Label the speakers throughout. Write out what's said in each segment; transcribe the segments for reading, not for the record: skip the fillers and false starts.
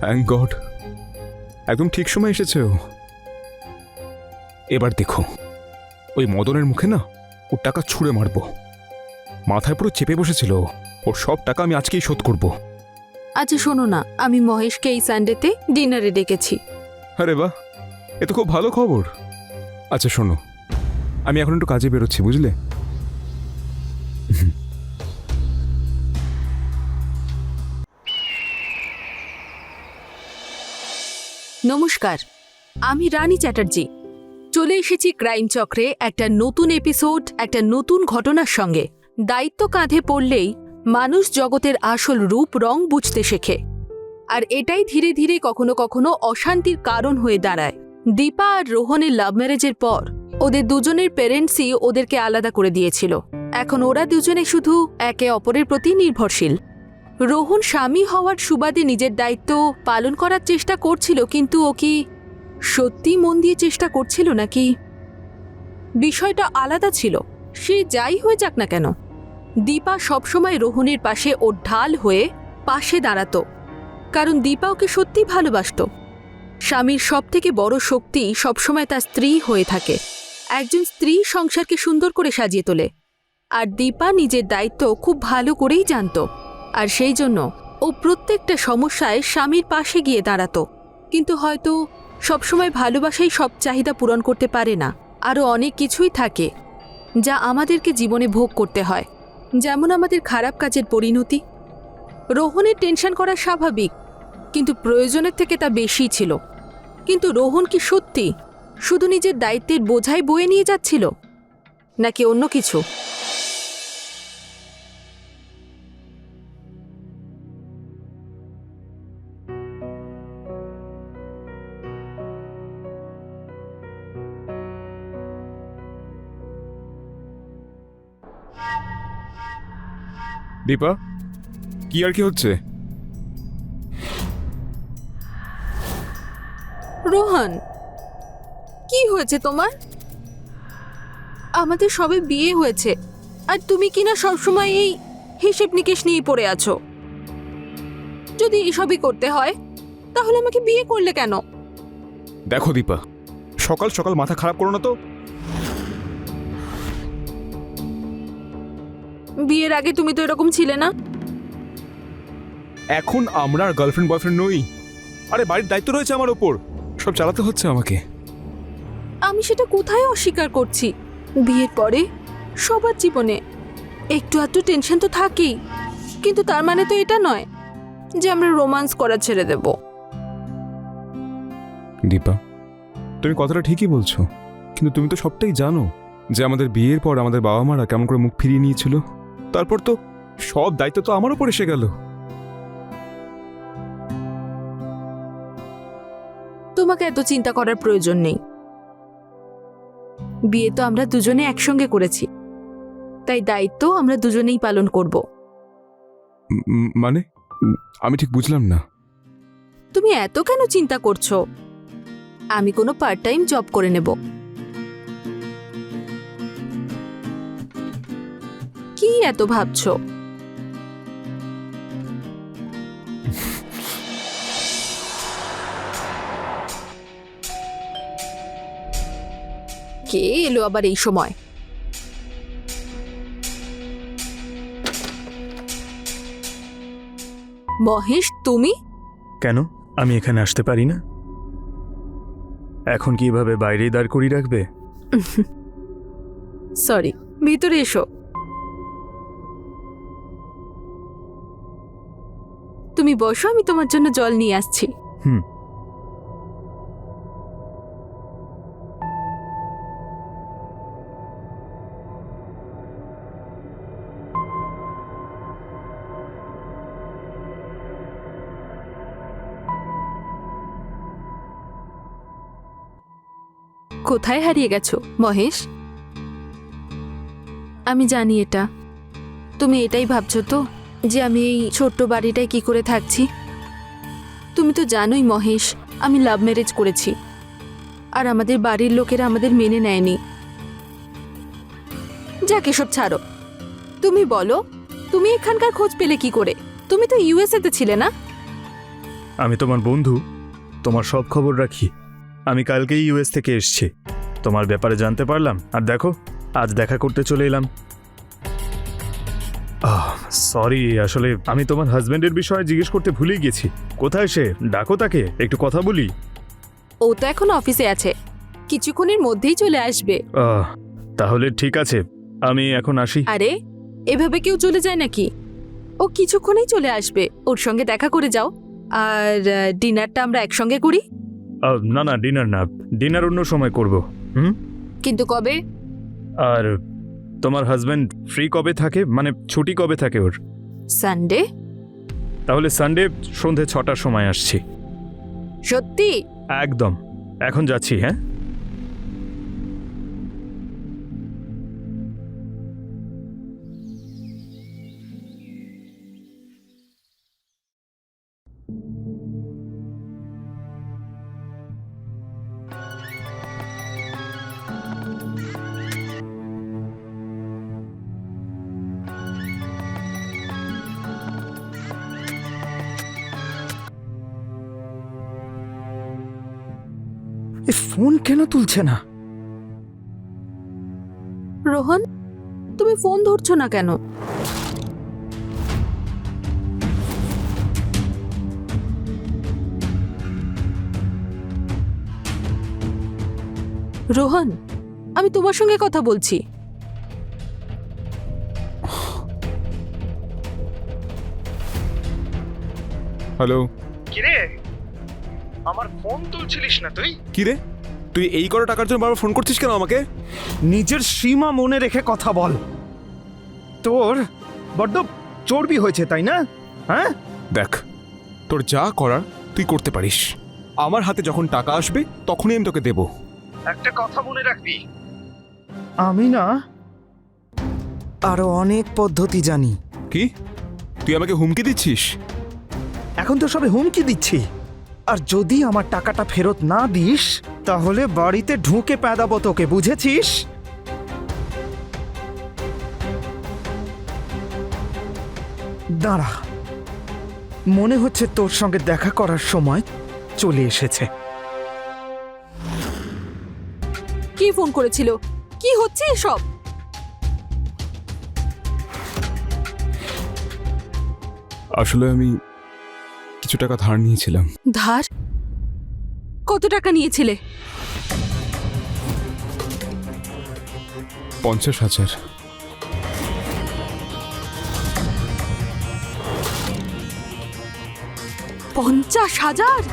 Speaker 1: Thank god, একদম ঠিক সময় এসেছে ও। এবার দেখো, ওই মদনের মুখে না ওর টাকা ছুঁড়ে মারবো। মাথায় পুরো চেপে বসেছিল ও। ওর সব টাকা আমি আজকেই শোধ করব।
Speaker 2: আচ্ছা শোনো না, আমি মহেশকে এই সানডেতে ডিনারে ডেকেছি।
Speaker 1: আরে বাহ, এ তো খুব ভালো খবর। আচ্ছা শোনো, আমি এখন একটু কাজে বেরোচ্ছি, বুঝলে?
Speaker 2: নমস্কার, আমি রানী চ্যাটার্জি। চলে এসেছি ক্রাইম চক্রে একটা নতুন এপিসোড, একটা নতুন ঘটনার সঙ্গে। দায়িত্ব কাঁধে পড়লেই মানুষ জগতের আসল রূপ রং বুঝতে শেখে, আর এটাই ধীরে ধীরে কখনো কখনো অশান্তির কারণ হয়ে দাঁড়ায়। দীপা আর রোহনের লাভ ম্যারেজের পর ওদের দুজনের প্যারেন্টসই ওদেরকে আলাদা করে দিয়েছিল। এখন ওরা দুজনে শুধু একে অপরের প্রতি নির্ভরশীল। রোহন স্বামী হওয়ার সুবাদে নিজের দায়িত্ব পালন করার চেষ্টা করছিল, কিন্তু ও কি সত্যি মন দিয়ে চেষ্টা করছিল নাকি বিষয়টা আলাদা ছিল? সে যাই হয়ে যাক না কেন, দীপা সবসময় রোহনের পাশে ওর ঢাল হয়ে পাশে দাঁড়াতো, কারণ দীপা ওকে সত্যি ভালোবাসত। স্বামীর সবথেকে বড় শক্তি সবসময় তার স্ত্রী হয়ে থাকে। একজন স্ত্রী সংসারকে সুন্দর করে সাজিয়ে তোলে, আর দীপা নিজের দায়িত্ব খুব ভালো করেই জানত, আর সেই জন্য ও প্রত্যেকটা সমস্যায় স্বামীর পাশে গিয়ে দাঁড়াতো। কিন্তু হয়তো সবসময় ভালোবাসাই সব চাহিদা পূরণ করতে পারে না। আরও অনেক কিছুই থাকে যা আমাদেরকে জীবনে ভোগ করতে হয়, যেমন আমাদের খারাপ কাজের পরিণতি। রোহনের টেনশন করা স্বাভাবিক, কিন্তু প্রয়োজনের থেকে তা বেশি ছিল। কিন্তু রোহন কি সত্যি শুধু নিজের দায়িত্বের বোঝাই বয়ে নিয়ে যাচ্ছিল, নাকি অন্য কিছু?
Speaker 1: দীপা, কি আর কি হচ্ছে?
Speaker 2: রোহন, কি হয়েছে তোমার? আমাদের সবে বিয়ে হয়েছে, আর তুমি কিনা সবসময় এই হিসেব নিকেশ নিয়ে পড়ে আছো। যদি এসবই করতে হয় তাহলে আমাকে বিয়ে করলে কেন?
Speaker 1: দেখো দীপা, সকাল সকাল মাথা খারাপ করো না তো।
Speaker 2: বিয়ের আগে তুমি তো এরকম ছিলে না।
Speaker 1: এখন আমরা আর গার্লফ্রেন্ড বয়ফ্রেন্ড নই। আরে বাড়ির দায়িত্ব রয়েছে আমার ওপর, সব চালাতে হচ্ছে আমাকে।
Speaker 2: আমি সেটা কোথায় অস্বীকার করছি। বিয়ের পরে সবার জীবনে একটু আধটু টেনশন তো থাকেই, কিন্তু তার মানে তো এটা নয় যে আমরা রোম্যান্স করা ছেড়ে দেব।
Speaker 1: দীপা, তুমি কথাটা ঠিকই বলছো, কিন্তু তুমি তো সবটাই জানো যে আমাদের বিয়ের পর আমাদের বাবা মারা কেমন করে মুখ ফিরিয়ে নিয়েছিল। তারপর তো সব দায়িত্ব তো আমার উপর এসে গেল।
Speaker 2: তোমাকে এত চিন্তা করার প্রয়োজন নেই। বিয়ে তো আমরা দুজনে একসঙ্গে করেছি, তাই দায়িত্ব আমরা দুজনেই পালন করব।
Speaker 1: মানে আমি ঠিক বুঝলাম না।
Speaker 2: তুমি এত কেন চিন্তা করছো? আমি কোনো পার্ট টাইম জব করে নেব। কি এত ভাবছো? কে এলো আবার এই সময়? মহেশ, তুমি?
Speaker 3: কেন আমি এখানে আসতে পারি না? এখন কি এভাবে বাইরেই দাঁড় করিয়ে রাখবে?
Speaker 2: সরি, ভিতরে এসো। তুমি বসো, আমি তোমার জন্য জল নিয়ে আসছি।
Speaker 3: হুম।
Speaker 2: কোথায় হারিয়ে গেছো মহেশ? আমি জানি এটা। তুমি এটাই ভাবছো তো, যে আমি এই ছোট্ট বাড়িটায় কি করে থাকছি। তুমি তো জানোই মহেশ, আমি লাভ ম্যারেজ করেছি, আর আমাদের বাড়ির লোকেরা আমাদের মেনে নেয়নি। যাকে সব ছাড়ো, তুমি বলো, তুমি এখানকার খোঁজ পেলে কি করে? তুমি তো ইউএসএ তে ছিলে না?
Speaker 3: আমি তোমার বন্ধু, তোমার সব খবর রাখি। আমি কালকেই ইউএস থেকে এসেছি, তোমার ব্যাপারে জানতে পারলাম, আর দেখো আজ দেখা করতে চলে এলাম। সরি, আসলে আমি তোমার হাজবেন্ডের বিষয়ে জিজ্ঞেস করতে ভুলে গেছি। কোথায় সে? ডাকো তাকে, একটু কথা বলি।
Speaker 2: ও তো এখন অফিসে আছে, কিছুক্ষণের মধ্যেই চলে আসবে।
Speaker 3: তাহলে ঠিক আছে, আমি এখন আসি।
Speaker 2: আরে এভাবে কেউ চলে যায় নাকি? ও কিছুক্ষণেই চলে আসবে, ওর সঙ্গে দেখা করে যাও। আর ডিনারটা আমরা একসঙ্গে করি।
Speaker 3: না না, ডিনার না, ডিনার অন্য সময় করব।
Speaker 2: কিন্তু কবে?
Speaker 3: আর তোমার হাজবেন্ড ফ্রি কবে থাকে, মানে ছুটি কবে থাকে ওর?
Speaker 2: সানডে।
Speaker 3: তাহলে সানডে সন্ধে 6টার সময় আসছি।
Speaker 2: সত্যি?
Speaker 3: একদম, এখন যাচ্ছি। হ্যাঁ,
Speaker 4: ফোন কেন তুলছে না?
Speaker 2: রোহন, তুমি ফোন ধরছো না কেন? রোহন, আমি তোমার সঙ্গে কথা বলছি।
Speaker 1: হ্যালো।
Speaker 4: কিরে, আমার ফোন তুলছিলিস না তুই?
Speaker 1: কি রে, তুই এই করে টাকার জন্য বারবার ফোন করছিস কেন আমাকে?
Speaker 4: নিজের সীমা মনে রেখে কথা বল। তোর বড্ড চর্বি হয়েছে, তাই না? হ্যাঁ,
Speaker 1: দেখ, তোর যা করার তুই করতে পারিস। আমার হাতে যখন টাকা আসবে তখনই আমি তোকে দেব।
Speaker 4: একটা কথা মনে রাখবি, আমি না আরো অনেক পদ্ধতি জানি।
Speaker 1: কি, তুই আমাকে হুমকি দিচ্ছিস?
Speaker 4: এখন তো সবে হুমকি দিচ্ছি, আর যদি আমার টাকাটা ফেরত না দিস তাহলে বাড়িতে ঢুকে পেদাবো তোকে, বুঝেছিস? দাঁড়া, মনে হচ্ছে তোর সঙ্গে দেখা করার সময় চলে এসেছে।
Speaker 2: কি ফোন করেছিল? কি হচ্ছে এসব?
Speaker 1: আসলে আমি কিছু টাকা ধার নিয়েছিলাম।
Speaker 2: ধার? কত টাকা নিয়েছিলে?
Speaker 1: 50,000।
Speaker 2: 50,000?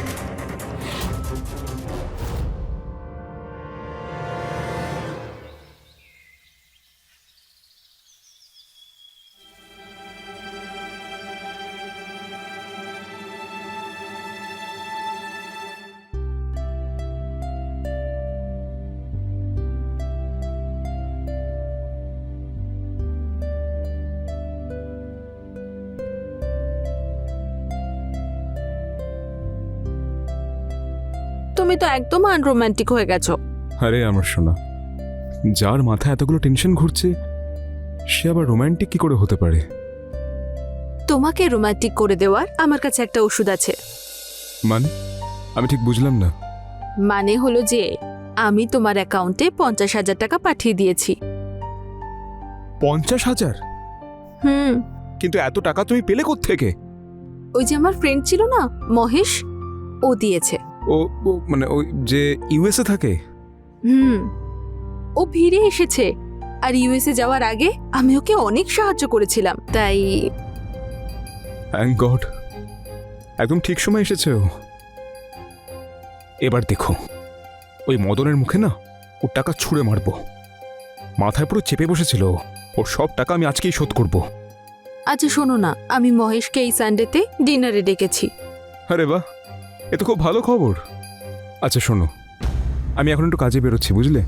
Speaker 2: তুমি তো একদম আনরোম্যান্টিক হয়ে গেছো।
Speaker 1: আরে আমার সোনা, যার মাথায় এতগুলো টেনশন ঘুরছে সে আবার রোমান্টিক কি করে হতে পারে?
Speaker 2: তোমাকে রোমান্টিক করে দেওয়ার আমার কাছে একটা ওষুধ আছে।
Speaker 1: মানে, আমি ঠিক বুঝলাম না।
Speaker 2: মানে হলো যে আমি তোমার অ্যাকাউন্টে 50,000 টাকা পাঠিয়ে দিয়েছি।
Speaker 1: 50,000?
Speaker 2: হুম,
Speaker 1: কিন্তু এত টাকা তুমি পেলে কোত্থেকে?
Speaker 2: ওই যে আমার ফ্রেন্ড ছিল না, মহেশ, ও দিয়েছে।
Speaker 1: ও মানে ওই যে ইউএসএ থাকে?
Speaker 2: হুম, ও ফিরে এসেছে, আর ইউএসএ যাওয়ার আগে আমি ওকে অনেক সাহায্য করেছিলাম, তাই।
Speaker 1: থ্যাংক গড, একদম ঠিক সময় এসেছে ও। এবার দেখো, ওই মদনের মুখে না ওর টাকা ছুঁড়ে মারবো। মাথায় পুরো চেপে বসেছিল ও। ওর সব টাকা আমি আজকেই শোধ করব।
Speaker 2: আচ্ছা শোনো না, আমি মহেশকে এই সানডেতে ডিনারে ডেকেছি।
Speaker 1: আরে বাহ, এ তো খুব ভালো খবর। আচ্ছা শোনো, আমি এখন একটু কাজে বেরোচ্ছি, বুঝলে?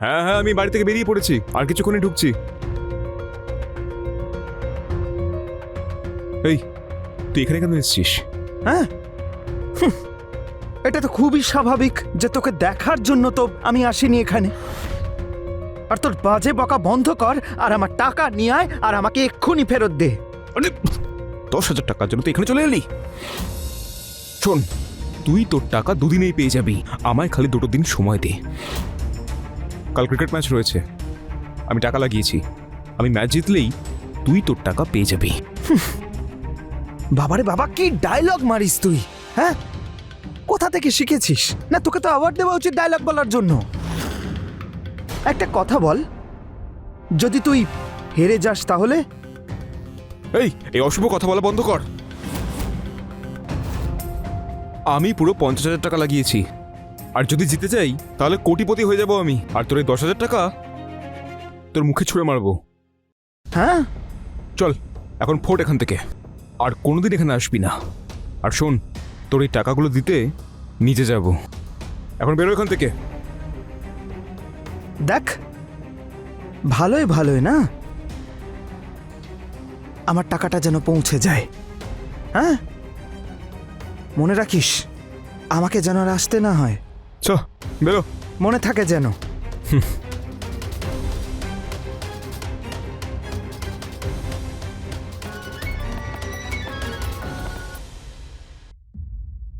Speaker 1: হ্যাঁ হ্যাঁ, আমি বাড়ি থেকে বেরিয়ে পড়েছি, আর কিছুক্ষণে ঢুকছি। এই তুই এখানে কেন এসেছিস?
Speaker 4: হ্যাঁ এটা তো খুবই স্বাভাবিক যে তোকে দেখার জন্য তো আমি আসিনি এখানে। আর তোর বাজে বকা বন্ধ কর আর আমার টাকা নিয়ে আয় আর আমাকে এক্ষুনি ফেরত দে।
Speaker 1: আরে 10,000 টাকার জন্য তুই এখানে চলে এলি? শোন, তুই তোর টাকা দুদিনেই পেয়ে যাবি, আমায় খালি 2 দিন সময় দে। কাল ক্রিকেট ম্যাচ রয়েছে, আমি টাকা লাগিয়েছি, আমি ম্যাচ জিতলেই তুই তোর টাকা পেয়ে যাবি।
Speaker 4: বাবারে বাবা, কি ডায়লগ মারিস তুই? হ্যাঁ, কোথা থেকে শিখেছিস? না তোকে তো অ্যাওয়ার্ড দেওয়া উচিত ডায়লগ বলার জন্য। একটা কথা বল, যদি তুই হেরে যাস তাহলে?
Speaker 1: এই অশুভ কথা বলা বন্ধ কর। আমি পুরো 50,000 টাকা লাগিয়েছি, আর যদি জিতে যাই তাহলে কোটিপতি হয়ে যাব আমি, আর তোর এই 10,000 টাকা তোর মুখে ছুঁড়ে মারবো।
Speaker 4: হ্যাঁ,
Speaker 1: চল এখন ফোট এখান থেকে, আর কোনোদিন এখানে আসবি না। আর শোন, তোর এই টাকাগুলো দিতে নিজে যাব, এখন বেরো এখান থেকে।
Speaker 4: দেখ ভালোই ভালোই না, আমার টাকাটা যেন পৌঁছে যায়। হ্যাঁ, মনে রাখিস আমাকে যেন আর আসতে না হয়।
Speaker 1: চ বেরো।
Speaker 4: মনে থাকে যেন।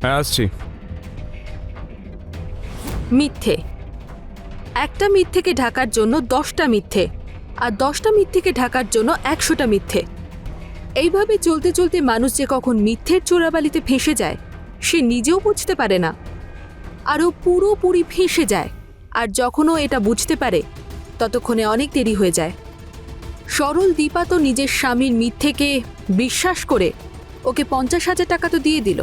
Speaker 1: হ্যাঁ আসছি।
Speaker 2: মিথ্যে। একটা মিথ্যেকে ঢাকার জন্য 10টা মিথ্যে, আর 10টা মিথ্যেকে ঢাকার জন্য 100টা মিথ্যে। এইভাবে চলতে চলতে মানুষ যে কখন মিথ্যের চোরাবালিতে ফেঁসে যায় সে নিজেও বুঝতে পারে না, আরও পুরোপুরি ফেঁসে যায়। আর যখনও এটা বুঝতে পারে ততক্ষণে অনেক দেরি হয়ে যায়। সরল দীপা তো নিজের স্বামীর মিথ্যেকে বিশ্বাস করে ওকে 50,000 টাকা তো দিয়ে দিল,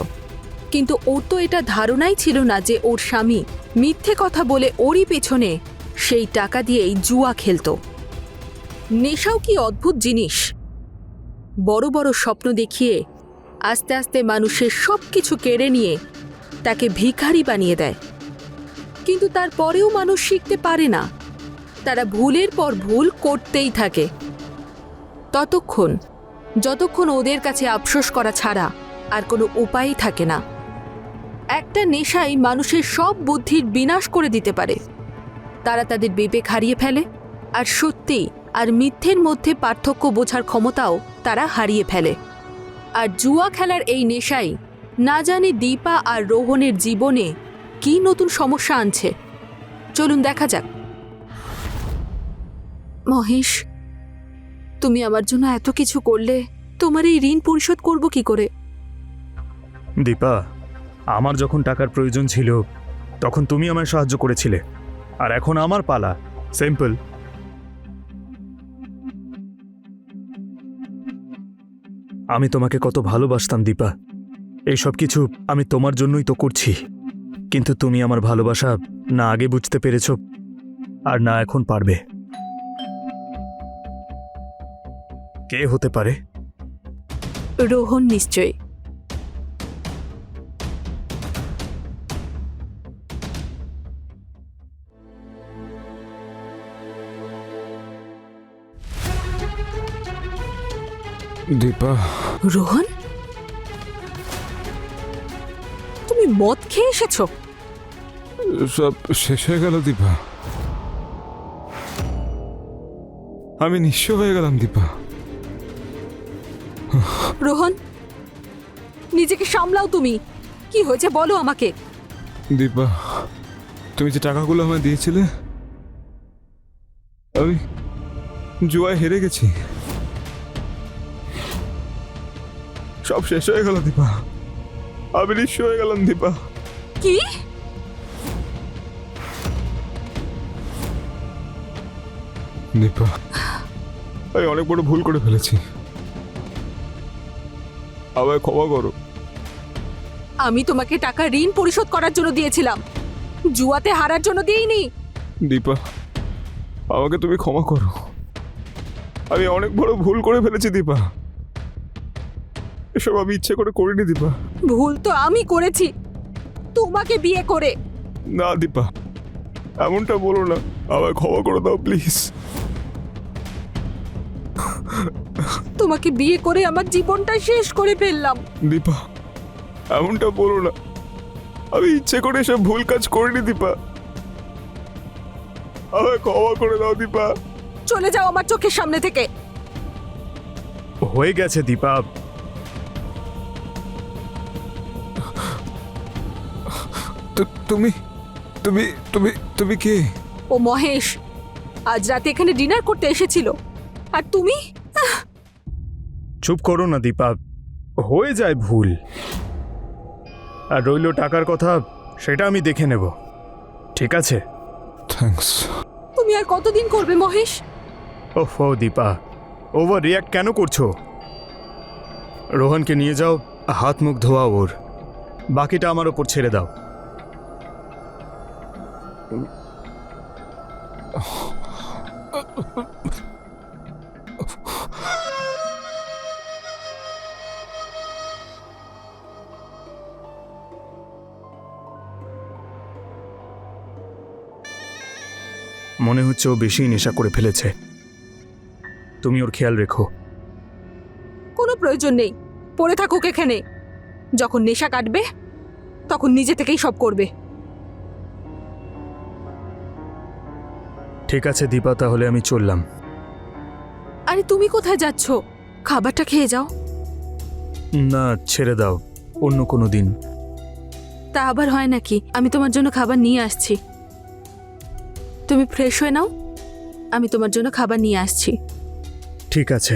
Speaker 2: কিন্তু ওর তো এটা ধারণাই ছিল না যে ওর স্বামী মিথ্যে কথা বলে ওরই পেছনে সেই টাকা দিয়েই জুয়া খেলত। নেশাও কি অদ্ভুত জিনিস, বড় বড় স্বপ্ন দেখিয়ে আস্তে আস্তে মানুষের সব কিছু কেড়ে নিয়ে তাকে ভিখারি বানিয়ে দেয়। কিন্তু তারপরেও মানুষ শিখতে পারে না, তারা ভুলের পর ভুল করতেই থাকে যতক্ষণ ওদের কাছে আফসোস করা ছাড়া আর কোনো উপায়ই থাকে না। একটা নেশাই মানুষের সব বুদ্ধির বিনাশ করে দিতে পারে। তারা তাদের বিবেক হারিয়ে ফেলে, আর সত্যি আর মিথ্যের মধ্যে পার্থক্য বোঝার ক্ষমতাও তারা হারিয়ে ফেলে। আর জুয়া খেলার এই নেশাই না জানে দীপা আর রোহনের জীবনে কী নতুন সমস্যা আনছে। চলুন দেখা যাক। মহেশ, তুমি আমার জন্য এত কিছু করলে, তোমার এই ঋণ পরিশোধ করব কি করে?
Speaker 3: দীপা, আমার যখন টাকার প্রয়োজন ছিল তখন তুমি আমায় সাহায্য করেছিলে, আর এখন আমার পালা। সিম্পল। আমি তোমাকে কত ভালোবাসতাম দীপা, এইসব কিছু আমি তোমার জন্যই তো করছি, কিন্তু তুমি আমার ভালোবাসা না আগে বুঝতে পেরেছ আর না এখন পারবে। কে হতে পারে?
Speaker 2: রোহন নিশ্চয়ই।
Speaker 1: দীপা,
Speaker 2: রোহন, তুমি মদ খেয়ে এসেছো?
Speaker 1: সব শেষ হয়ে গেল দীপা, আমি নিঃস্ব হয়ে গেলাম দীপা।
Speaker 2: রোহন, নিজেকে সামলাও। তুমি কি হয়েছে বলো আমাকে।
Speaker 1: দীপা, তুমি যে টাকাগুলো আমায় দিয়েছিলে আমি জুয়ায় হেরে গেছি, সব শেষ হয়ে গেল দীপা, আমি নিঃস্ব হয়ে গেলাম দীপা।
Speaker 2: কি?
Speaker 1: দীপা, আমি অনেক বড় ভুল করে ফেলেছি, আমায় ক্ষমা করো।
Speaker 2: আমি তোমাকে টাকা ঋণ পরিশোধ করার জন্য দিয়েছিলাম, জুয়াতে হারার জন্য দিইনি।
Speaker 1: দীপা, আমাকে তুমি ক্ষমা করো, আমি অনেক বড় ভুল করে ফেলেছি দীপা, এসব আমি ইচ্ছে করে করিনি দীপা।
Speaker 2: ভুল তো আমি করেছি তোমাকে বিয়ে করে।
Speaker 1: না দীপা, এমনটা বলো না, আমায় ক্ষমা করে দাও প্লিজ।
Speaker 2: তোমাকে বিয়ে করে আমার জীবনটা শেষ করে ফেললাম।
Speaker 1: দীপা, এমনটা বলো না। আমি ইচ্ছে করে সব ভুল কাজ করিনি দীপা। আমায় ক্ষমা করে দাও দীপা।
Speaker 2: চলে যাও আমার চোখের সামনে থেকে।
Speaker 3: হয়ে গেছে দীপা।
Speaker 1: তুমি তুমি তুমি তুমি কে?
Speaker 2: ও মহেশ, আজ রাতে এখানে ডিনার করতে এসেছিল। আর তুমি?
Speaker 3: চুপ করো না দীপা, হয়ে যায় ভুল। আর রইল টাকার কথা, সেটা আমি দেখে নেব, ঠিক আছে?
Speaker 1: থ্যাঙ্কস।
Speaker 2: তুমি আর কতদিন করবে মহেশ?
Speaker 3: ওহো দীপা, ওভার রিয়াক্ট কেন করছো? রোহনকে নিয়ে যাও, হাত মুখ ধোয়া ওর, বাকিটা আমার ওপর ছেড়ে দাও। মনে হচ্ছে ও বেশি নেশা করে ফেলেছে, তুমি ওর খেয়াল রেখো।
Speaker 2: কোনো প্রয়োজন নেই, পড়ে থাকুক এখানে। যখন নেশা কাটবে তখন নিজে থেকেই সব করবে।
Speaker 3: ঠিক আছে দীপা, তাহলে আমি চললাম।
Speaker 2: আরে তুমি কোথায় যাচ্ছ? খাবারটা খেয়ে যাও।
Speaker 3: না, ছেড়ে দাও, অন্য কোনো দিন।
Speaker 2: তা আবার হয় নাকি? আমি তোমার জন্য খাবার নিয়ে আসছি। তুমি ফ্রেশ হয়ে নাও, আমি তোমার জন্য খাবার নিয়ে আসছি।
Speaker 3: ঠিক আছে।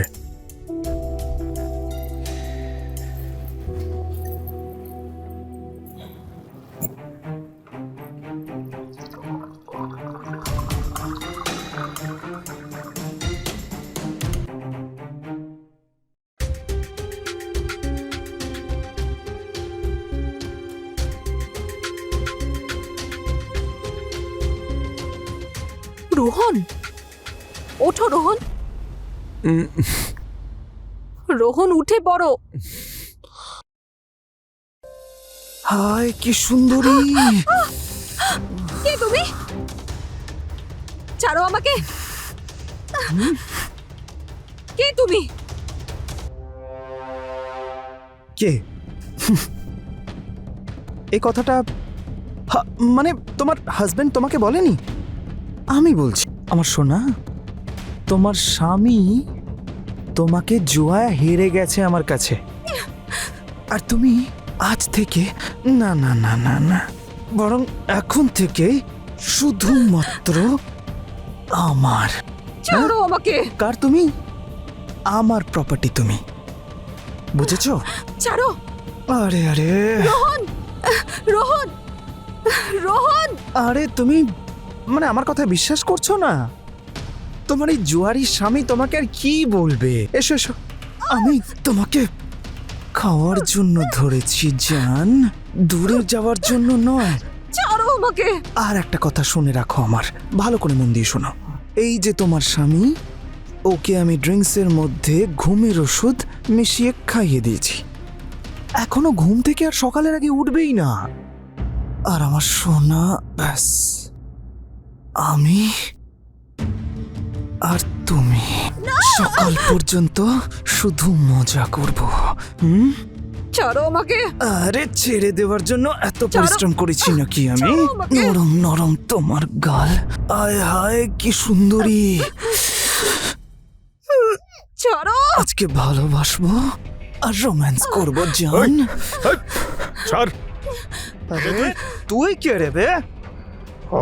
Speaker 2: রোহন, ওঠো রোহন। রোহন উঠে পড়ো।
Speaker 4: হায় কি সুন্দরী!
Speaker 2: কে তুমি? ছাড়ো আমাকে। কে তুমি?
Speaker 4: কে? এই কথাটা মানে তোমার হাজবেন্ড তোমাকে বলেনি? আমি বলছি আমার সোনা, তোমার স্বামী তোমাকে জুয়ায় হেরে গেছে আমার কাছে। আর তুমি আজ থেকে না না না না না, বরং এখন থেকে শুধুমাত্র আমার।
Speaker 2: ছাড়ো আমাকে।
Speaker 4: কার তুমি? আমার প্রপার্টি তুমি, বুঝেছো?
Speaker 2: ছাড়ো।
Speaker 4: আরে আরে
Speaker 2: রোহন, রোহন, রোহন।
Speaker 4: আরে তুমি মানে আমার কথা বিশ্বাস করছো না? তোমার এই জুয়ারি স্বামী তোমাকে আর কি বলবে? এসো এসো, আমি তোমাকে খাওয়ার জন্য ধরেছি জান, দূরে যাওয়ার জন্য নয়।
Speaker 2: ছাড়ো আমাকে।
Speaker 4: আর একটা কথা শুনে রাখো, আমার ভালো করে মন দিয়ে শোনো। এই যে তোমার স্বামী, ওকে আমি ড্রিঙ্কসের মধ্যে ঘুমের ওষুধ মিশিয়ে খাইয়ে দিয়েছি। এখনো ঘুম থেকে আর সকালের আগে উঠবেই না। আর আমার সোনা, ব্যাস আমি আর তুমি সকাল পর্যন্ত শুধু মজা করব।
Speaker 2: ছাড়ো আমাকে।
Speaker 4: আরে ছেড়ে দেওয়ার জন্য এত পরিশ্রম করেছি নাকি আমি?
Speaker 2: ছাড়ো আমাকে।
Speaker 4: নরম নরম তোমার গাল, আয় হায় কি সুন্দরী।
Speaker 2: ছাড়ো।
Speaker 4: আজকে ভালোবাসবো আর রোম্যান্স করবো জান।
Speaker 3: ছাড়।
Speaker 4: আরে তুই কে রে বে?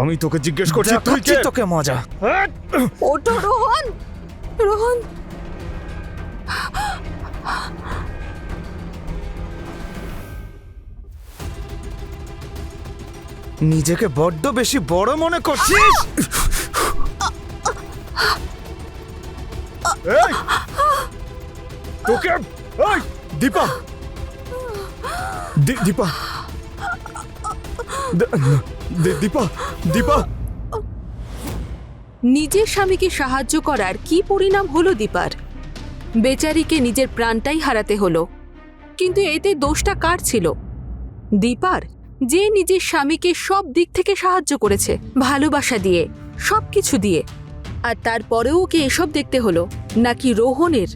Speaker 3: আমি তোকে জিজ্ঞেস করছি, তুই
Speaker 4: দেখাচ্ছি
Speaker 3: কে?
Speaker 4: তোকে মজা।
Speaker 2: ওঠো রোহন, রোহন।
Speaker 4: নিজেকে বড্ড বেশি বড় মনে করছিস?
Speaker 3: এই, তোকে এই, দীপা, দীপা, দীপা, দীপা।
Speaker 2: নিজের স্বামীকে সাহায্য করার কি পরিণাম হলো দীপার? বেচারিকে নিজের প্রাণটাই হারাতে হলো। কিন্তু এতে দোষটা কার ছিল? দীপার, যে নিজের স্বামীকে সব দিক থেকে সাহায্য করেছে, ভালোবাসা দিয়ে, সবকিছু দিয়ে। আর তারপরেও ওকে এসব দেখতে হলো? নাকি রোহনের?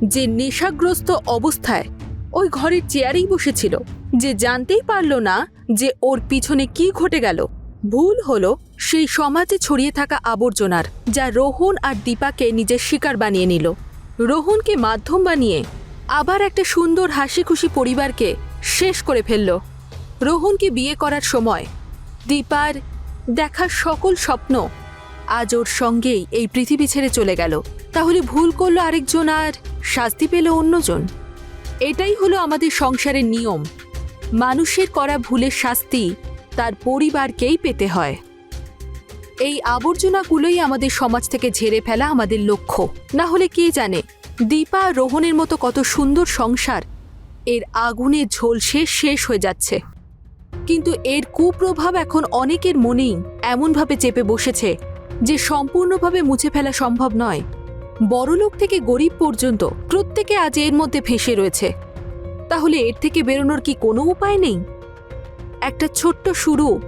Speaker 2: যে নেশাগ্রস্ত অবস্থায় ওই ঘরের চেয়ারেই বসেছিল, যে জানতেই পারল না যে ওর পিছনে কি ঘটে গেল। ভুল হলো সেই সমাজে ছড়িয়ে থাকা আবর্জনার, যা রোহন আর দীপাকে নিজের শিকার বানিয়ে নিল। রোহনকে মাধ্যম বানিয়ে আবার একটা সুন্দর হাসি খুশি পরিবারকে শেষ করে ফেলল। রোহনকে বিয়ে করার সময় দীপার দেখা সকল স্বপ্ন আজ ওর সঙ্গেই এই পৃথিবী ছেড়ে চলে গেল। তাহলে ভুল করলো আরেকজন আর শাস্তি পেল অন্যজন। এটাই হলো আমাদের সংসারের নিয়ম। মানুষের করা ভুলের শাস্তি তার পরিবারকেই পেতে হয়। এই আবর্জনাগুলোই আমাদের সমাজ থেকে ঝেড়ে ফেলা আমাদের লক্ষ্য। না হলে কে জানে দীপা আর রোহনের মতো কত সুন্দর সংসার এর আগুনে ঝলসে শেষ হয়ে যাচ্ছে। কিন্তু এর কুপ্রভাব এখন অনেকের মনেই এমনভাবে চেপে বসেছে যে সম্পূর্ণভাবে মুছে ফেলা সম্ভব নয়। বড়লোক থেকে গরিব পর্যন্ত প্রত্যেকে আজ এর মধ্যে ফেঁসে রয়েছে। তাহলে এর থেকে বেরোনোর কি কোনো উপায় নেই? একটা ছোট্ট শুরু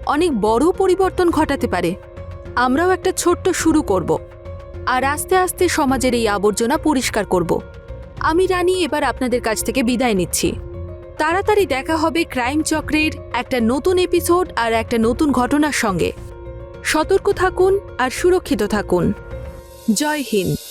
Speaker 2: অনেক বড় পরিবর্তন ঘটাতে পারে। আমরাও একটা ছোট্ট শুরু করব আর আস্তে আস্তে সমাজের এই আবর্জনা পরিষ্কার করব। আমি রানী এবার আপনাদের কাছ থেকে বিদায় নিচ্ছি। তাড়াতাড়ি দেখা হবে ক্রাইম চক্রের একটা নতুন এপিসোড আর একটা নতুন ঘটনার সঙ্গে। সতর্ক থাকুন আর সুরক্ষিত থাকুন। জয় হিন্দ।